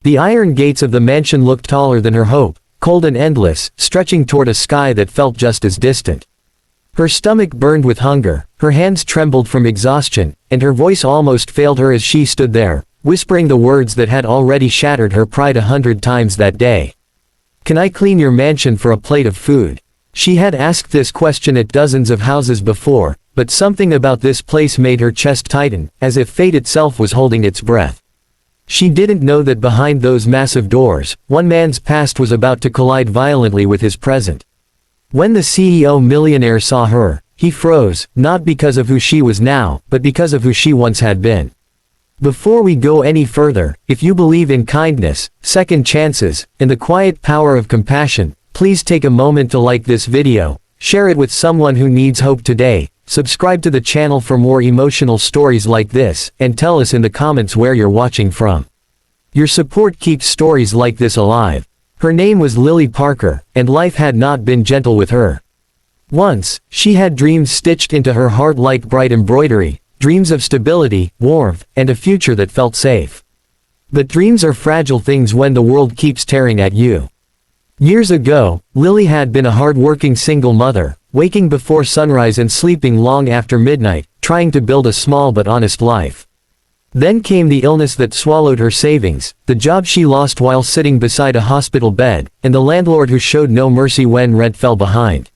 The iron gates of the mansion looked taller than her hope, cold and endless, stretching toward a sky that felt just as distant. Her stomach burned with hunger, her hands trembled from exhaustion, and her voice almost failed her as she stood there, whispering the words that had already shattered her pride 100 times that day. "Can I clean your mansion for a plate of food?" She had asked this question at dozens of houses before, but something about this place made her chest tighten, as if fate itself was holding its breath. She didn't know that behind those massive doors, one man's past was about to collide violently with his present. When the CEO Millionaire saw her, he froze, not because of who she was now, but because of who she once had been. Before we go any further, if you believe in kindness, second chances, and the quiet power of compassion, please take a moment to like this video, share it with someone who needs hope today, subscribe to the channel for more emotional stories like this, and tell us in the comments where you're watching from. Your support keeps stories like this alive. Her name was Lily Parker, and life had not been gentle with her. Once, she had dreams stitched into her heart like bright embroidery, dreams of stability, warmth, and a future that felt safe. But dreams are fragile things when the world keeps tearing at you. Years ago, Lily had been a hard-working single mother, waking before sunrise and sleeping long after midnight, trying to build a small but honest life. Then came the illness that swallowed her savings, the job she lost while sitting beside a hospital bed, and the landlord who showed no mercy when rent fell behind.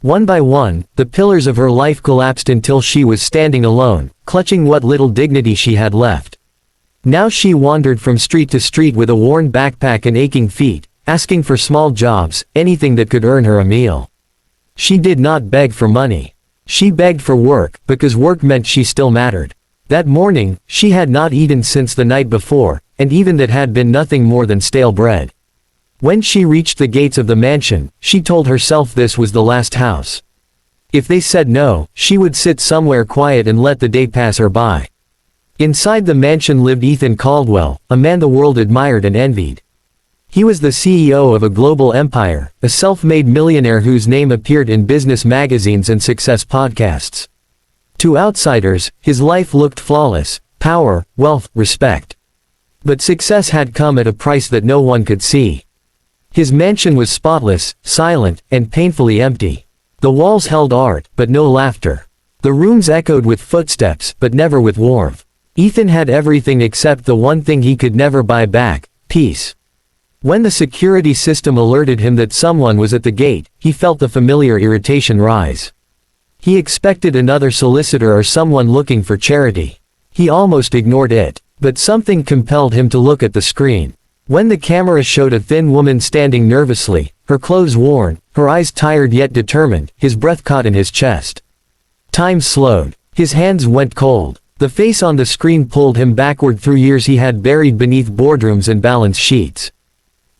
One by one, the pillars of her life collapsed until she was standing alone, clutching what little dignity she had left. Now she wandered from street to street with a worn backpack and aching feet, asking for small jobs, anything that could earn her a meal. She did not beg for money. She begged for work, because work meant she still mattered. That morning, she had not eaten since the night before, and even that had been nothing more than stale bread. When she reached the gates of the mansion, she told herself this was the last house. If they said no, she would sit somewhere quiet and let the day pass her by. Inside the mansion lived Ethan Caldwell, a man the world admired and envied. He was the CEO of a global empire, a self-made millionaire whose name appeared in business magazines and success podcasts. To outsiders, his life looked flawless: power, wealth, respect. But success had come at a price that no one could see. His mansion was spotless, silent, and painfully empty. The walls held art, but no laughter. The rooms echoed with footsteps, but never with warmth. Ethan had everything except the one thing he could never buy back: peace. When the security system alerted him that someone was at the gate, he felt the familiar irritation rise. He expected another solicitor or someone looking for charity. He almost ignored it, but something compelled him to look at the screen. When the camera showed a thin woman standing nervously, her clothes worn, her eyes tired yet determined, his breath caught in his chest. Time slowed. His hands went cold. The face on the screen pulled him backward through years he had buried beneath boardrooms and balance sheets.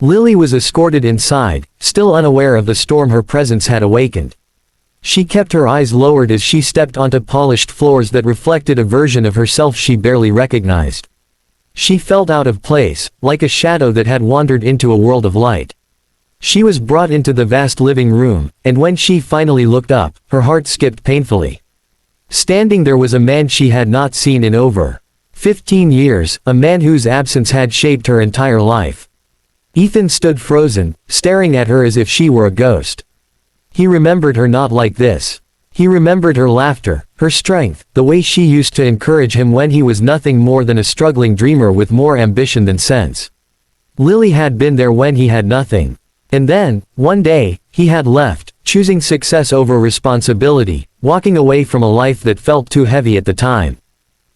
Lily was escorted inside, still unaware of the storm her presence had awakened. She kept her eyes lowered as she stepped onto polished floors that reflected a version of herself she barely recognized. She felt out of place, like a shadow that had wandered into a world of light. She was brought into the vast living room, and when she finally looked up, her heart skipped painfully. Standing there was a man she had not seen in over 15 years, a man whose absence had shaped her entire life. Ethan stood frozen, staring at her as if she were a ghost. He remembered her not like this. He remembered her laughter, her strength, the way she used to encourage him when he was nothing more than a struggling dreamer with more ambition than sense. Lily had been there when he had nothing. And then, one day, he had left, choosing success over responsibility, walking away from a life that felt too heavy at the time.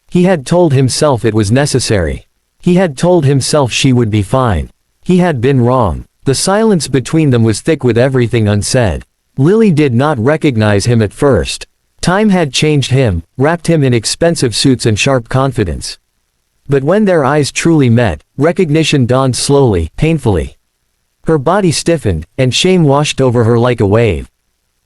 He had told himself it was necessary. He had told himself she would be fine. He had been wrong. The silence between them was thick with everything unsaid. Lily did not recognize him at first. Time had changed him, wrapped him in expensive suits and sharp confidence. But when their eyes truly met, recognition dawned slowly, painfully. Her body stiffened, and shame washed over her like a wave.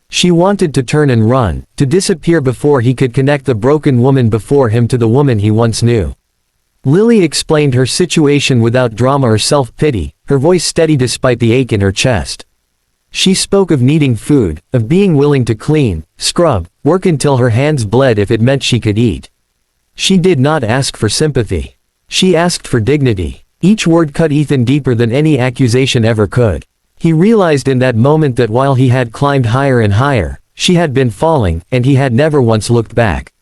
She wanted to turn and run, to disappear before he could connect the broken woman before him to the woman he once knew. Lily explained her situation without drama or self-pity, her voice steady despite the ache in her chest. She spoke of needing food, of being willing to clean, scrub, work until her hands bled if it meant she could eat. She did not ask for sympathy. She asked for dignity. Each word cut Ethan deeper than any accusation ever could. He realized in that moment that while he had climbed higher and higher, she had been falling, and he had never once looked back.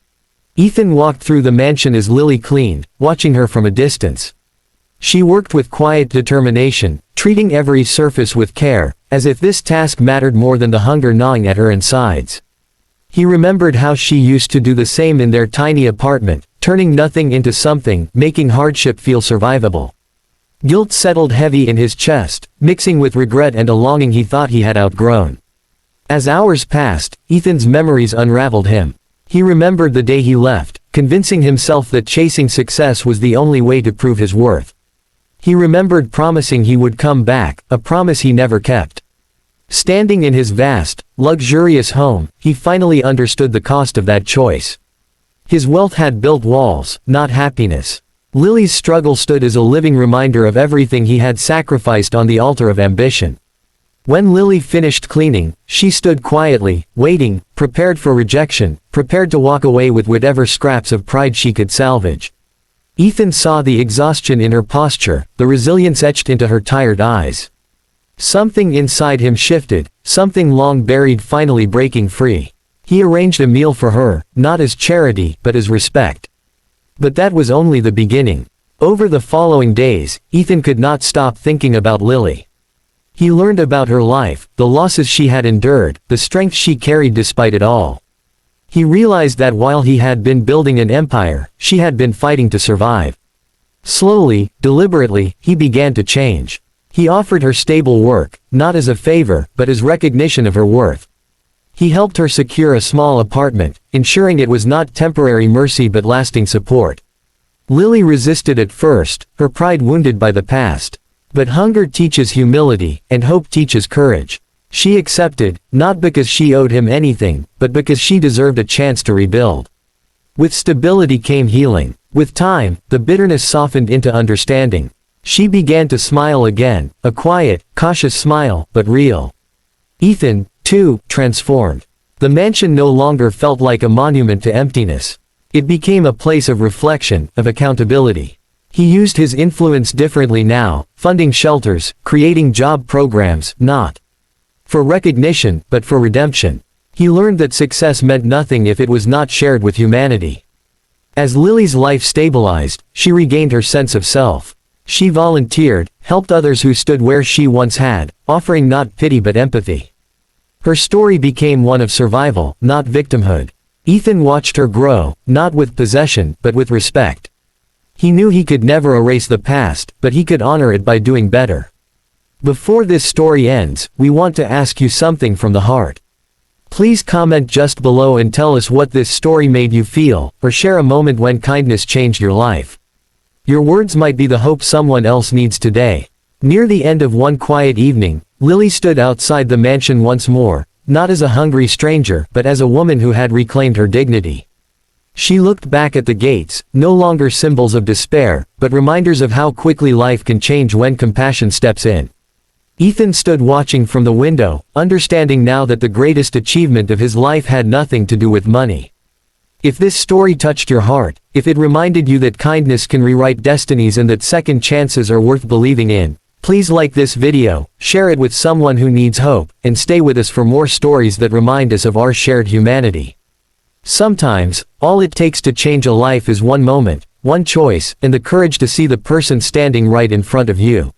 Ethan walked through the mansion as Lily cleaned, watching her from a distance. She worked with quiet determination, treating every surface with care, as if this task mattered more than the hunger gnawing at her insides. He remembered how she used to do the same in their tiny apartment, turning nothing into something, making hardship feel survivable. Guilt settled heavy in his chest, mixing with regret and a longing he thought he had outgrown. As hours passed, Ethan's memories unraveled him. He remembered the day he left, convincing himself that chasing success was the only way to prove his worth. He remembered promising he would come back, a promise he never kept. Standing in his vast, luxurious home, he finally understood the cost of that choice. His wealth had built walls, not happiness. Lily's struggle stood as a living reminder of everything he had sacrificed on the altar of ambition. When Lily finished cleaning, she stood quietly, waiting, prepared for rejection, prepared to walk away with whatever scraps of pride she could salvage. Ethan saw the exhaustion in her posture, the resilience etched into her tired eyes. Something inside him shifted, something long buried finally breaking free. He arranged a meal for her, not as charity, but as respect. But that was only the beginning. Over the following days, Ethan could not stop thinking about Lily. He learned about her life, the losses she had endured, the strength she carried despite it all. He realized that while he had been building an empire, she had been fighting to survive. Slowly, deliberately, he began to change. He offered her stable work, not as a favor, but as recognition of her worth. He helped her secure a small apartment, ensuring it was not temporary mercy but lasting support. Lily resisted at first, her pride wounded by the past. But hunger teaches humility, and hope teaches courage. She accepted, not because she owed him anything, but because she deserved a chance to rebuild. With stability came healing. With time, the bitterness softened into understanding. She began to smile again, a quiet, cautious smile, but real. Ethan, too, transformed. The mansion no longer felt like a monument to emptiness. It became a place of reflection, of accountability. He used his influence differently now, funding shelters, creating job programs, not for recognition, but for redemption. He learned that success meant nothing if it was not shared with humanity. As Lily's life stabilized, she regained her sense of self. She volunteered, helped others who stood where she once had, offering not pity but empathy. Her story became one of survival, not victimhood. Ethan watched her grow, not with possession, but with respect. He knew he could never erase the past, but he could honor it by doing better. Before this story ends, we want to ask you something from the heart. Please comment just below and tell us what this story made you feel, or share a moment when kindness changed your life. Your words might be the hope someone else needs today. Near the end of one quiet evening, Lily stood outside the mansion once more, not as a hungry stranger, but as a woman who had reclaimed her dignity. She looked back at the gates, no longer symbols of despair, but reminders of how quickly life can change when compassion steps in. Ethan stood watching from the window, understanding now that the greatest achievement of his life had nothing to do with money. If this story touched your heart, if it reminded you that kindness can rewrite destinies and that second chances are worth believing in, please like this video, share it with someone who needs hope, and stay with us for more stories that remind us of our shared humanity. Sometimes, all it takes to change a life is one moment, one choice, and the courage to see the person standing right in front of you.